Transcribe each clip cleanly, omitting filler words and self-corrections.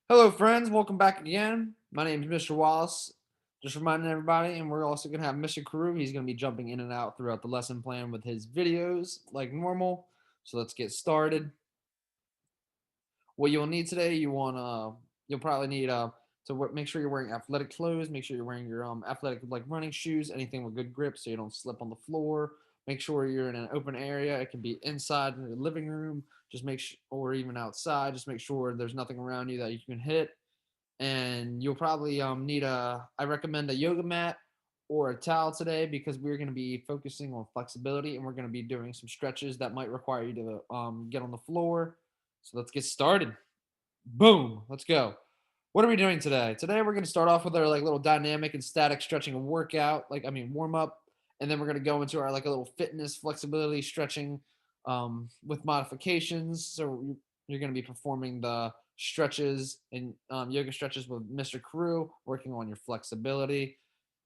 Hello, friends. Welcome back again. My name is Mr. Wallace. Just reminding everybody, and we're also going to have Mr. Carew. He's going to be jumping in and out throughout the lesson plan with his videos like normal. So let's get started. What you'll need today, you'll probably need to make sure you're wearing athletic clothes. Make sure you're wearing your athletic like running shoes, anything with good grip, so you don't slip on the floor. Make sure you're in an open area. It can be inside in the living room. Just make sure, or even outside. Just make sure there's nothing around you that you can hit, and you'll probably need I recommend a yoga mat or a towel today because we're going to be focusing on flexibility and we're going to be doing some stretches that might require you to get on the floor. So let's get started. Boom, let's go. What are we doing today? Today we're going to start off with our like little dynamic and static stretching workout, warm up, and then we're going to go into our like a little fitness flexibility stretching with modifications. So you're going to be performing the stretches and yoga stretches with Mr. Carew, working on your flexibility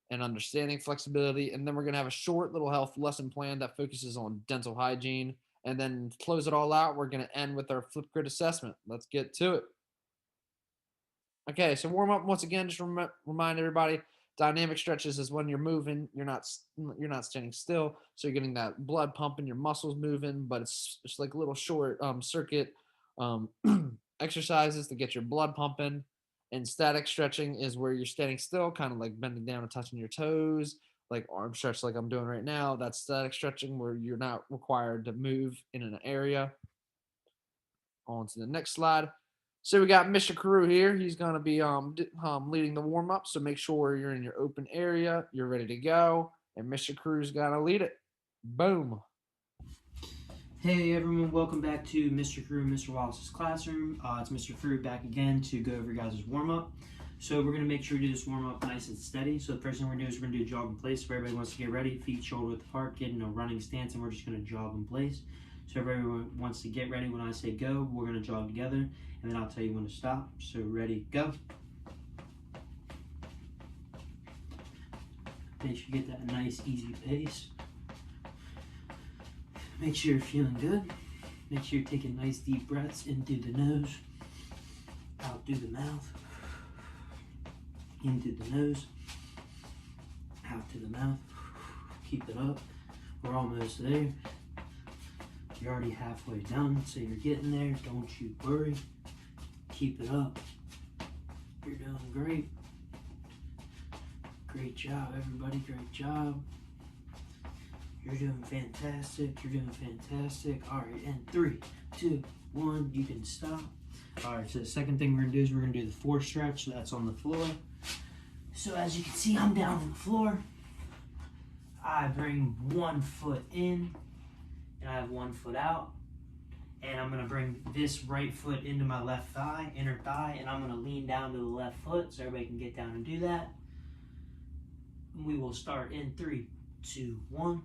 and understanding flexibility. And then we're going to have a short little health lesson plan that focuses on dental hygiene. And then close it all out, we're going to end with our Flipgrid assessment. Let's get to it. Okay, so warm up once again. Just remind everybody, dynamic stretches is when you're moving. You're not standing still, so you're getting that blood pumping, your muscles moving. But it's like little short circuit um, exercises to get your blood pumping. And static stretching is where you're standing still, kind of like bending down and touching your toes, like arm stretch, like I'm doing right now. That's static stretching where you're not required to move in an area. On to the next slide. So we got Mr. Carew here. He's going to be leading the warm up. So make sure you're in your open area. You're ready to go. And Mr. Crew's going to lead it. Boom. Hey everyone, welcome back to Mr. Carew, Mr. Wallace's classroom. It's Mr. Carew back again to go over your guys' warm-up. So we're going to make sure we do this warm-up nice and steady. So the first thing we're going to do is we're going to do a jog in place. So everybody wants to get ready, feet shoulder width apart, get in a running stance, and we're just going to jog in place. So everyone wants to get ready when I say go, we're going to jog together, and then I'll tell you when to stop. So ready, go. Make sure you get that nice, easy pace. Make sure you're feeling good. Make sure you're taking nice deep breaths in through the nose, out through the mouth, in through the nose, out through the mouth. Keep it up. We're almost there. You're already halfway done, so you're getting there. Don't you worry. Keep it up. You're doing great. Great job, everybody. Great job. You're doing fantastic. You're doing fantastic. All right, and 3, 2, 1, you can stop. All right, so the second thing we're gonna do is we're gonna do the 4 stretch. So that's on the floor. So as you can see, I'm down on the floor. I bring one foot in, and I have one foot out. And I'm gonna bring this right foot into my left thigh, inner thigh, and I'm gonna lean down to the left foot so everybody can get down and do that. We will start in 3, 2, 1.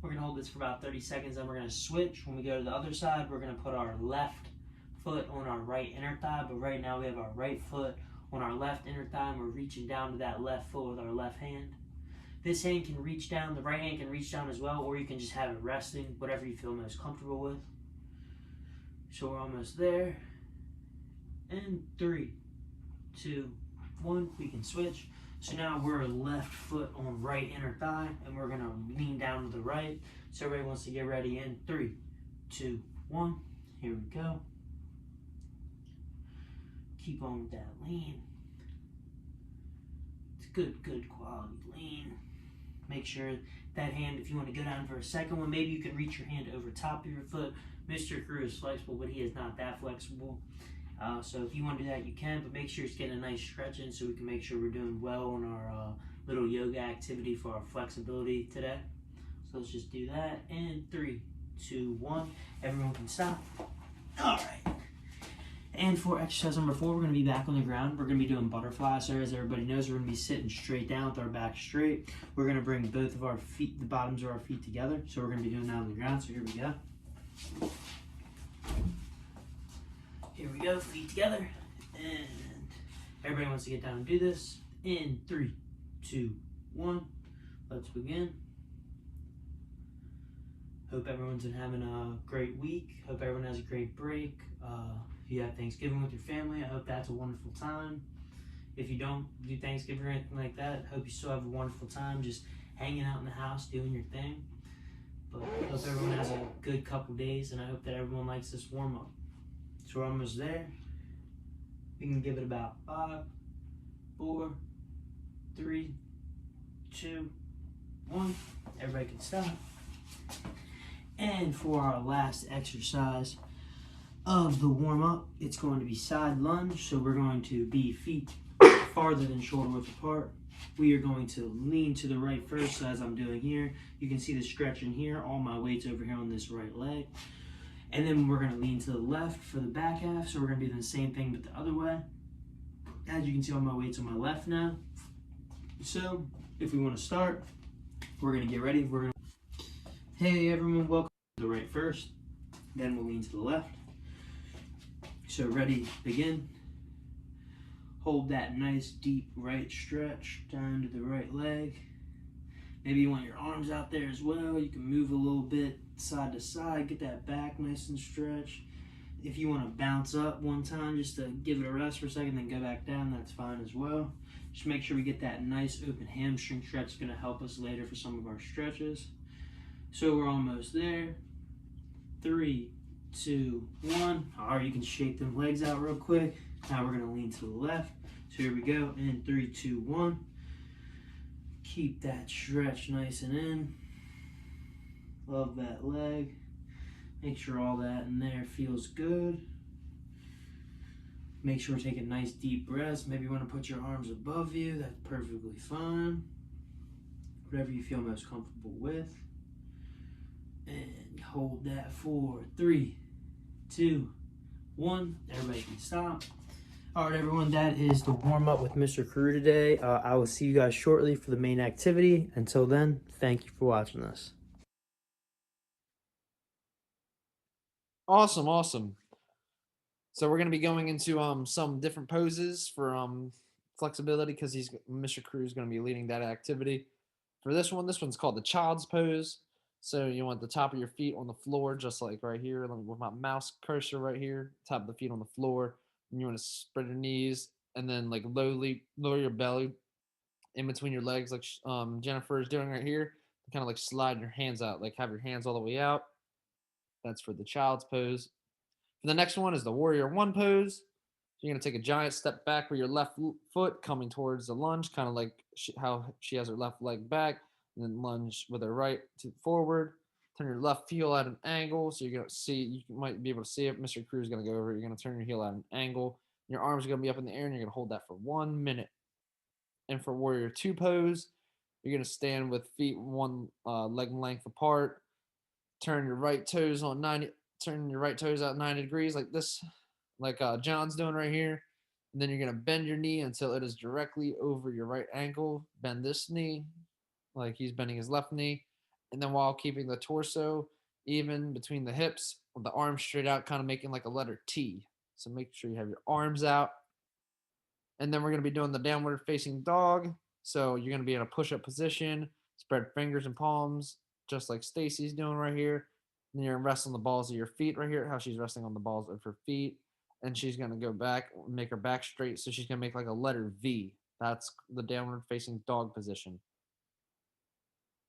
We're going to hold this for about 30 seconds, then we're going to switch. When we go to the other side, we're going to put our left foot on our right inner thigh, but right now we have our right foot on our left inner thigh, and we're reaching down to that left foot with our left hand. This hand can reach down, the right hand can reach down as well, or you can just have it resting, whatever you feel most comfortable with. So we're almost there. And 3, 2, 1, we can switch. So now we're left foot on right inner thigh, and we're gonna lean down to the right. So everybody wants to get ready in 3, 2, 1. Here we go. Keep on with that lean. It's good quality lean. Make sure that hand, if you want to go down for a second one, maybe you can reach your hand over top of your foot. Mr. Carew is flexible, but he is not that flexible. So if you want to do that, you can, but make sure it's getting a nice stretch in so we can make sure we're doing well on our little yoga activity for our flexibility today. So let's just do that. And 3, 2, 1. Everyone can stop. All right. And for exercise number 4, we're going to be back on the ground. We're going to be doing butterflies. So as everybody knows, we're going to be sitting straight down with our back straight. We're going to bring both of our feet, the bottoms of our feet together. So we're going to be doing that on the ground. So here we go. Here we go, feet together, and everybody wants to get down and do this. In 3, 2, 1, let's begin. Hope everyone's been having a great week. Hope everyone has a great break. you have Thanksgiving with your family, I hope that's a wonderful time. If you don't do Thanksgiving or anything like that, I hope you still have a wonderful time just hanging out in the house, doing your thing. But I hope everyone has a good couple days, and I hope that everyone likes this warm-up. So we're almost there. We can give it about 5, 4, 3, 2, 1. Everybody can stop. And for our last exercise of the warm-up, it's going to be side lunge. So we're going to be feet farther than shoulder width apart. We are going to lean to the right first, so as I'm doing here. You can see the stretch in here, all my weight's over here on this right leg. And then we're going to lean to the left for the back half, so we're going to do the same thing but the other way. As you can see, all my weight's on my left now. So if we want to start, we're going to get ready. Hey everyone, welcome to the right first. Then we'll lean to the left. So ready, begin. Hold that nice deep right stretch down to the right leg. Maybe you want your arms out there as well. You can move a little bit side to side, get that back nice and stretched. If you want to bounce up one time just to give it a rest for a second, then go back down, that's fine as well. Just make sure we get that nice open hamstring stretch. It's going to help us later for some of our stretches. So we're almost there. 3, 2, 1. All right, you can shake them legs out real quick. Now we're going to lean to the left. So here we go. In 3, 2, 1. Keep that stretch nice and in. Love that leg. Make sure all that in there feels good. Make sure we're taking nice deep breaths. Maybe you want to put your arms above you. That's perfectly fine. Whatever you feel most comfortable with. And hold that for 3, 2, 1. Everybody can stop. All right, everyone, that is the warm-up with Mr. Carew today. I will see you guys shortly for the main activity. Until then, thank you for watching this. Awesome. So we're gonna be going into some different poses for flexibility because Mr. Carew is gonna be leading that activity. For this one's called the child's pose. So you want the top of your feet on the floor, just like right here, with my mouse cursor right here, top of the feet on the floor. And you want to spread your knees and then like lower your belly in between your legs, like Jennifer is doing right here. Kind of like slide your hands out, like have your hands all the way out. That's for the child's pose. For the next one is the warrior one pose. So you're going to take a giant step back with your left foot coming towards the lunge, kind of like how she has her left leg back, and then lunge with her right to forward. Turn your left heel at an angle. So you're going to see, you might be able to see it. Mr. Carew is going to go over. You're going to turn your heel at an angle. Your arms are going to be up in the air, and you're going to hold that for 1 minute. And for warrior two pose, you're going to stand with feet one leg length apart. Turn your right toes on 90. Turn your right toes out 90 degrees like this, like John's doing right here. And then you're going to bend your knee until it is directly over your right ankle. Bend this knee like he's bending his left knee. And then while keeping the torso even between the hips, with the arms straight out, kind of making like a letter T. So make sure you have your arms out. And then we're going to be doing the downward facing dog. So you're going to be in a push-up position, spread fingers and palms, just like Stacy's doing right here. And you're going to rest on the balls of your feet right here, how she's resting on the balls of her feet. And she's going to go back, make her back straight. So she's going to make like a letter V. That's the downward facing dog position.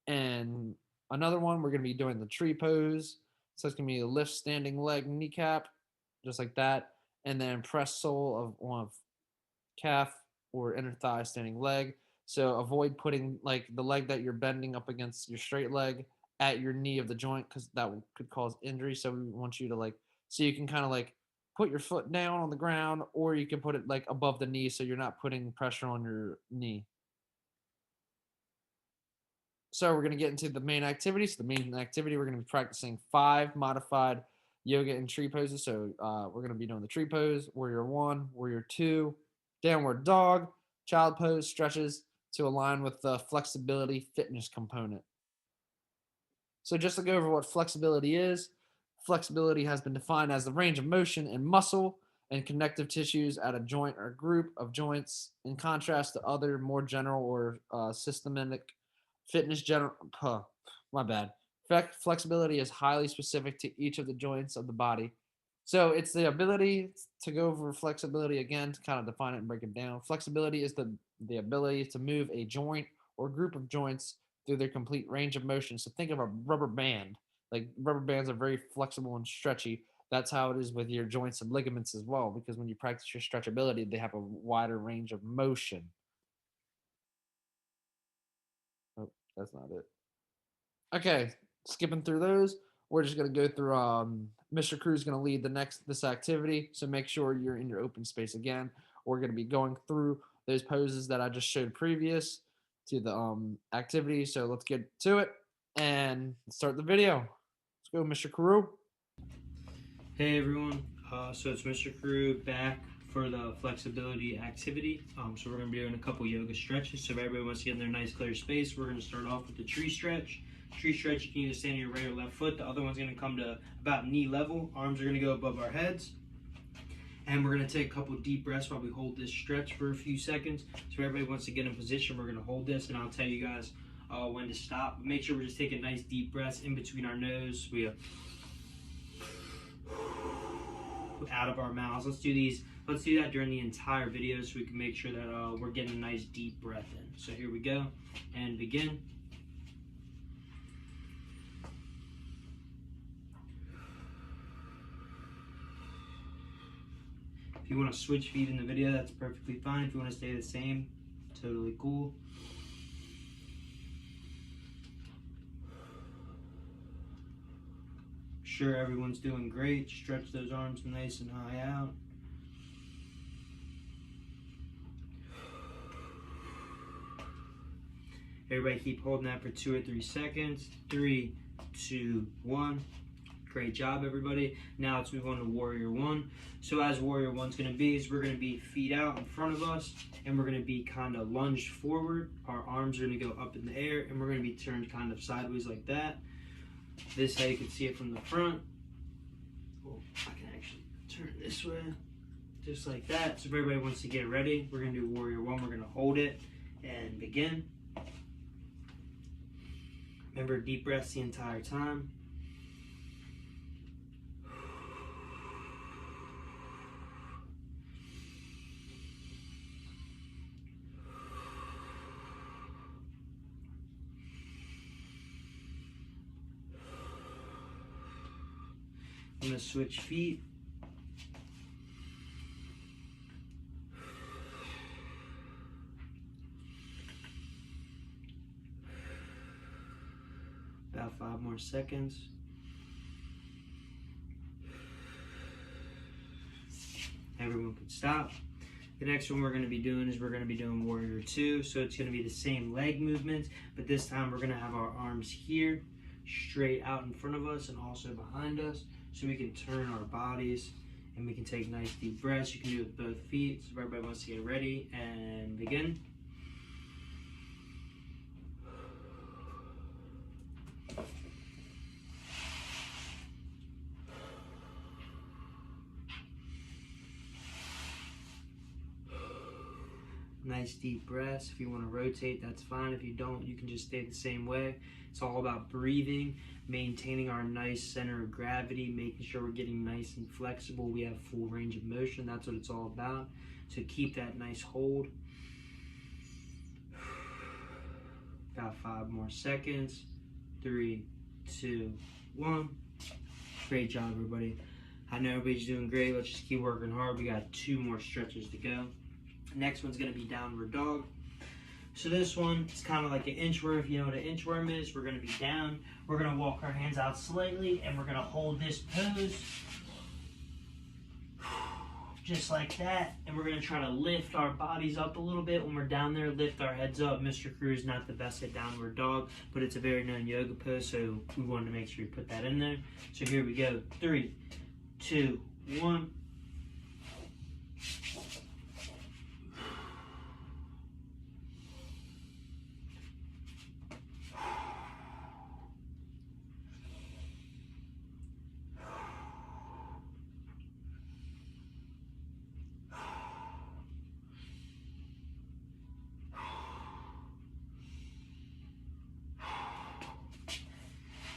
And another one, we're going to be doing the tree pose. So it's going to be a lift standing leg kneecap, just like that. And then press sole of one of calf or inner thigh standing leg. So avoid putting like the leg that you're bending up against your straight leg at your knee of the joint, because that could cause injury. So we want you to like, so you can kind of like put your foot down on the ground, or you can put it like above the knee so you're not putting pressure on your knee. So we're going to get into the main activity. So the main activity, we're going to be practicing 5 modified yoga and tree poses. So we're going to be doing the tree pose, warrior one, warrior two, downward dog, child pose, stretches to align with the flexibility fitness component. So just to go over what flexibility is, flexibility has been defined as the range of motion in muscle and connective tissues at a joint or group of joints, in contrast to other more general or systematic fitness my bad. Flexibility is highly specific to each of the joints of the body. So it's the ability to go over flexibility again to kind of define it and break it down. Flexibility is the ability to move a joint or group of joints through their complete range of motion. So think of a rubber band. Like rubber bands are very flexible and stretchy. That's how it is with your joints and ligaments as well, because when you practice your stretchability, they have a wider range of motion. Oh, that's not it. Okay, skipping through those, we're just gonna go through. Mr. Crew's gonna lead this activity, so make sure you're in your open space again. We're gonna be going through those poses that I just showed previous to the activity. So let's get to it and start the video. Let's go, Mr. Crew. Hey everyone, so it's Mr. Crew back for the flexibility activity. So we're going to be doing a couple yoga stretches. So if everybody wants to get in their nice clear space, we're going to start off with the tree stretch. Tree stretch, you can either stand on your right or left foot. The other one's going to come to about knee level. Arms are going to go above our heads. And we're going to take a couple deep breaths while we hold this stretch for a few seconds. So if everybody wants to get in position, we're going to hold this, and I'll tell you guys when to stop. But make sure we're just taking nice deep breaths in between our nose. We have out of our mouths. Let's do that during the entire video so we can make sure that we're getting a nice deep breath in. So here we go, and begin. If you want to switch feet in the video, that's perfectly fine. If you want to stay the same, totally cool. Sure, everyone's doing great. Stretch those arms nice and high out. Everybody keep holding that for 2 or 3 seconds. 3, 2, 1. Great job, everybody. Now let's move on to Warrior 1. So as Warrior 1's going to be is we're going to be feet out in front of us, and we're going to be kind of lunged forward. Our arms are going to go up in the air, and we're going to be turned kind of sideways like that. This how you can see it from the front. Oh, I can actually turn it this way, just like that. So if everybody wants to get ready, we're going to do Warrior 1. We're going to hold it and begin. Remember, deep breaths the entire time. I'm going to switch feet. About 5 more seconds. Everyone can stop. The next one we're going to be doing is we're going to be doing Warrior 2. So it's going to be the same leg movements, but this time we're going to have our arms here, straight out in front of us and also behind us. So we can turn our bodies and we can take nice deep breaths. You can do it with both feet. So if everybody wants to get ready and begin. Nice deep breaths. If you want to rotate, that's fine. If you don't, you can just stay the same way. It's all about breathing, maintaining our nice center of gravity, making sure we're getting nice and flexible. We have full range of motion. That's what it's all about. So keep that nice hold. About 5 more seconds. 3, 2, 1. Great job, everybody. I know everybody's doing great. Let's just keep working hard. We got 2 more stretches to go. Next one's going to be downward dog. So this one is kind of like an inchworm. If you know what an inchworm is, we're going to be down. We're going to walk our hands out slightly, and we're going to hold this pose just like that. And we're going to try to lift our bodies up a little bit when we're down there. Lift our heads up. Mr. Crew is not the best at downward dog, but it's a very known yoga pose, so we wanted to make sure we put that in there. So here we go. 3, 2, 1.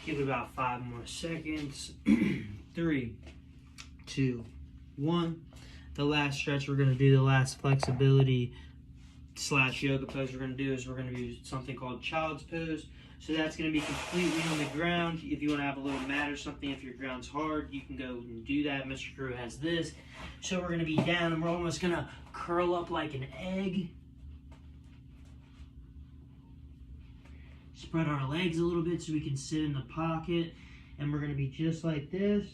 Give it about 5 more seconds. 3, 2, 1. The last stretch we're going to do, the last flexibility / yoga pose we're going to do is we're going to do something called child's pose. So that's going to be completely on the ground. If you want to have a little mat or something, if your ground's hard, you can go and do that. Mr. Crew has this. So we're going to be down and we're almost going to curl up like an egg. Spread our legs a little bit so we can sit in the pocket. And we're going to be just like this.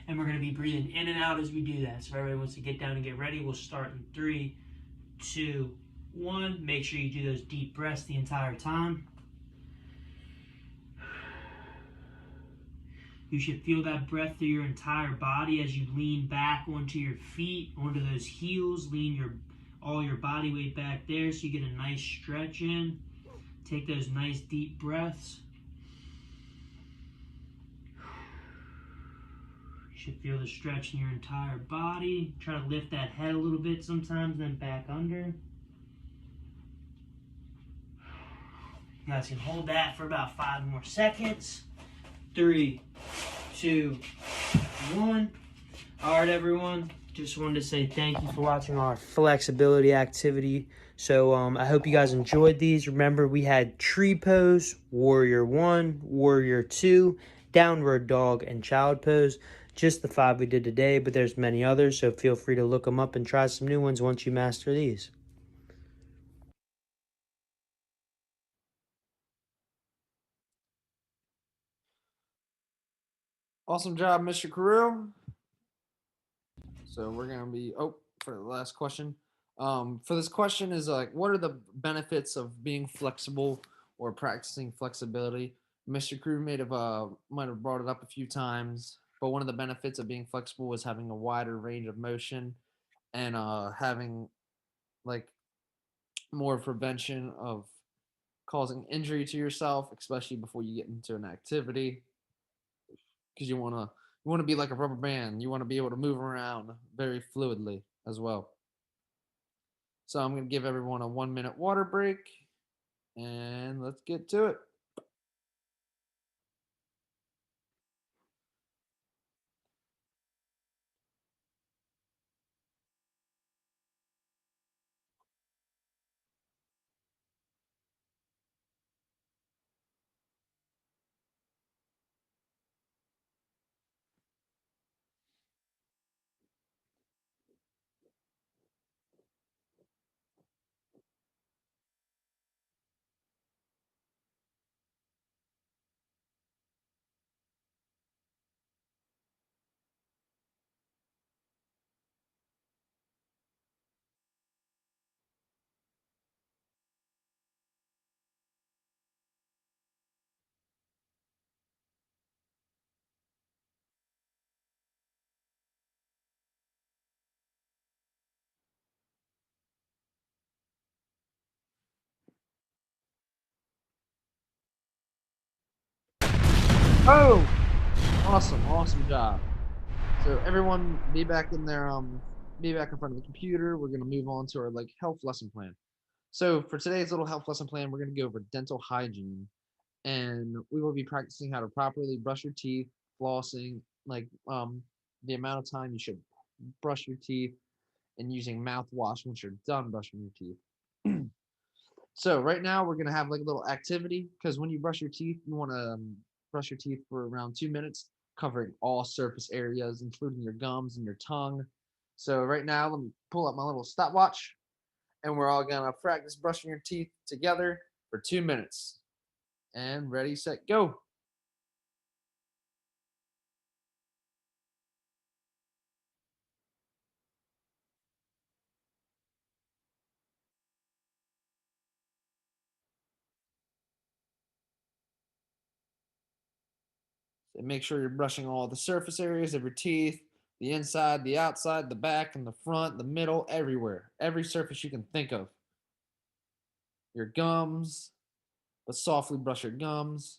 And we're going to be breathing in and out as we do that. So if everybody wants to get down and get ready, we'll start in 3, 2, 1. Make sure you do those deep breaths the entire time. You should feel that breath through your entire body as you lean back onto your feet, onto those heels. Lean all your body weight back there so you get a nice stretch in. Take those nice deep breaths. You should feel the stretch in your entire body. Try to lift that head a little bit sometimes, then back under. You guys can hold that for about 5 more seconds. 3, 2, 1. All right, everyone. Just wanted to say thank you for watching our flexibility activity. So I hope you guys enjoyed these. Remember, we had tree pose, warrior 1, warrior 2, downward dog, and child pose. Just the 5 we did today, but there's many others. So feel free to look them up and try some new ones once you master these. Awesome job, Mr. Carew. So we're gonna be for the last question. For this question is like, what are the benefits of being flexible or practicing flexibility? Mr. Crew might have brought it up a few times, but one of the benefits of being flexible was having a wider range of motion and having like more prevention of causing injury to yourself, especially before you get into an activity, because you want to be like a rubber band. You want to be able to move around very fluidly as well. So I'm going to give everyone a 1-minute water break, and let's get to it. Oh, awesome job. So everyone, be back in front of the computer. We're gonna move on to our health lesson plan. So for today's little health lesson plan, we're gonna go over dental hygiene, and we will be practicing how to properly brush your teeth, flossing, the amount of time you should brush your teeth, and using mouthwash once you're done brushing your teeth. So right now we're gonna have like a little activity because when you brush your teeth, you want to brush your teeth for around 2 minutes, covering all surface areas, including your gums and your tongue. So right now, let me pull up my little stopwatch, and we're all gonna practice brushing your teeth together for 2 minutes. And ready, set, go. And make sure you're brushing all the surface areas of your teeth, the inside, the outside, the back, and the front, the middle, everywhere. Every surface you can think of. Your gums, but softly brush your gums.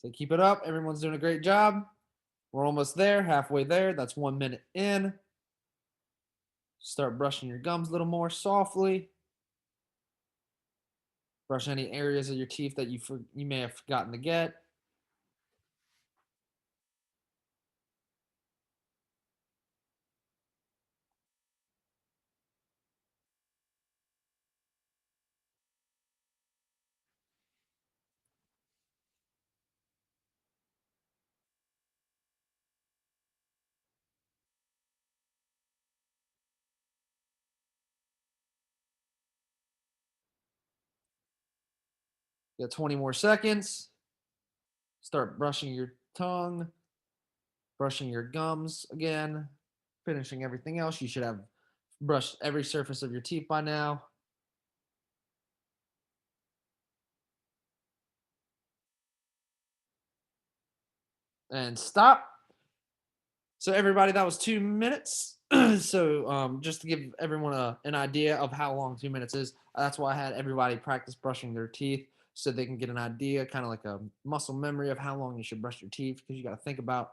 So keep it up. Everyone's doing a great job. We're almost there, halfway there. That's 1 minute in. Start brushing your gums a little more softly. Brush any areas of your teeth that you may have forgotten to get. Got 20 more seconds. Start brushing your tongue, brushing your gums again, finishing everything else. You should have brushed every surface of your teeth by now. And stop. So everybody, that was 2 minutes. So just to give everyone an idea of how long 2 minutes is, that's why I had everybody practice brushing their teeth so they can get an idea, kind of like a muscle memory of how long you should brush your teeth, because you got to think about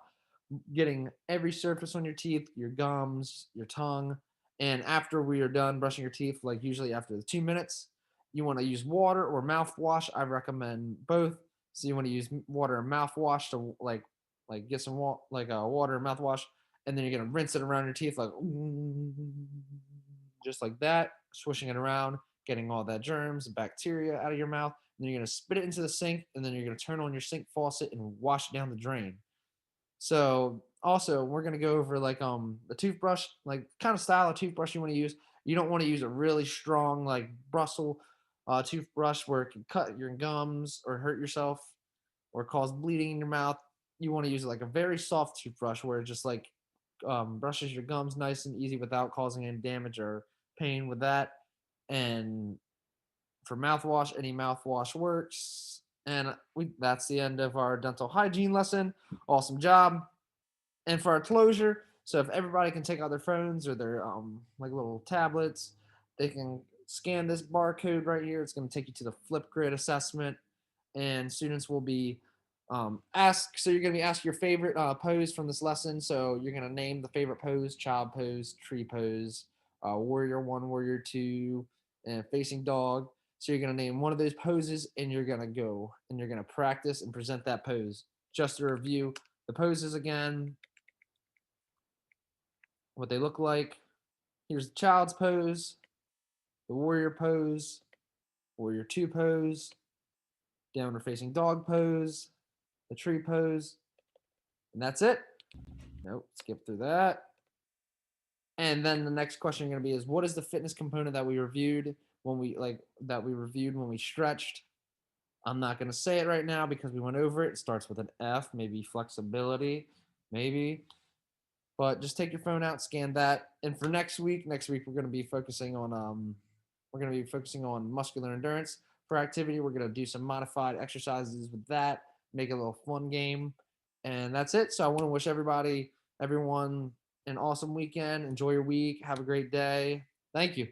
getting every surface on your teeth, your gums, your tongue. And after we are done brushing your teeth, like usually after the 2 minutes, you want to use water or mouthwash. I recommend both. So you want to use water and mouthwash to get some water and mouthwash, and then you're gonna rinse it around your teeth like just like that, swishing it around, getting all that germs and bacteria out of your mouth. And then you're gonna spit it into the sink, and then you're gonna turn on your sink faucet and wash it down the drain. So also we're gonna go over the toothbrush, like kind of style of toothbrush you want to use. You don't want to use a really strong like bristle toothbrush where it can cut your gums or hurt yourself or cause bleeding in your mouth. You want to use like a very soft toothbrush where it just brushes your gums nice and easy without causing any damage or pain with that. And for mouthwash, any mouthwash works. And that's the end of our dental hygiene lesson. Awesome job. And for our closure, so if everybody can take out their phones or their like little tablets, they can scan this barcode right here. It's going to take you to the Flipgrid assessment, and students will be asked. So you're going to be asked your favorite pose from this lesson. So you're going to name the favorite pose: child pose, tree pose, warrior one, warrior two, and facing dog. So you're going to name one of those poses, and you're going to go and you're going to practice and present that pose. Just to review the poses again, what they look like. Here's the child's pose, the warrior pose, warrior two pose, downward facing dog pose, the tree pose, and that's it. Nope, skip through that. And then the next question going to be is, what is the fitness component that we reviewed when we stretched? I'm not going to say it right now because we went over it. It starts with an F, maybe flexibility, maybe. But just take your phone out, scan that. And for next week we're going to be focusing on muscular endurance. For activity, we're going to do some modified exercises with that, make it a little fun game. And that's it. So I want to wish everyone an awesome weekend. Enjoy your week. Have a great day. Thank you.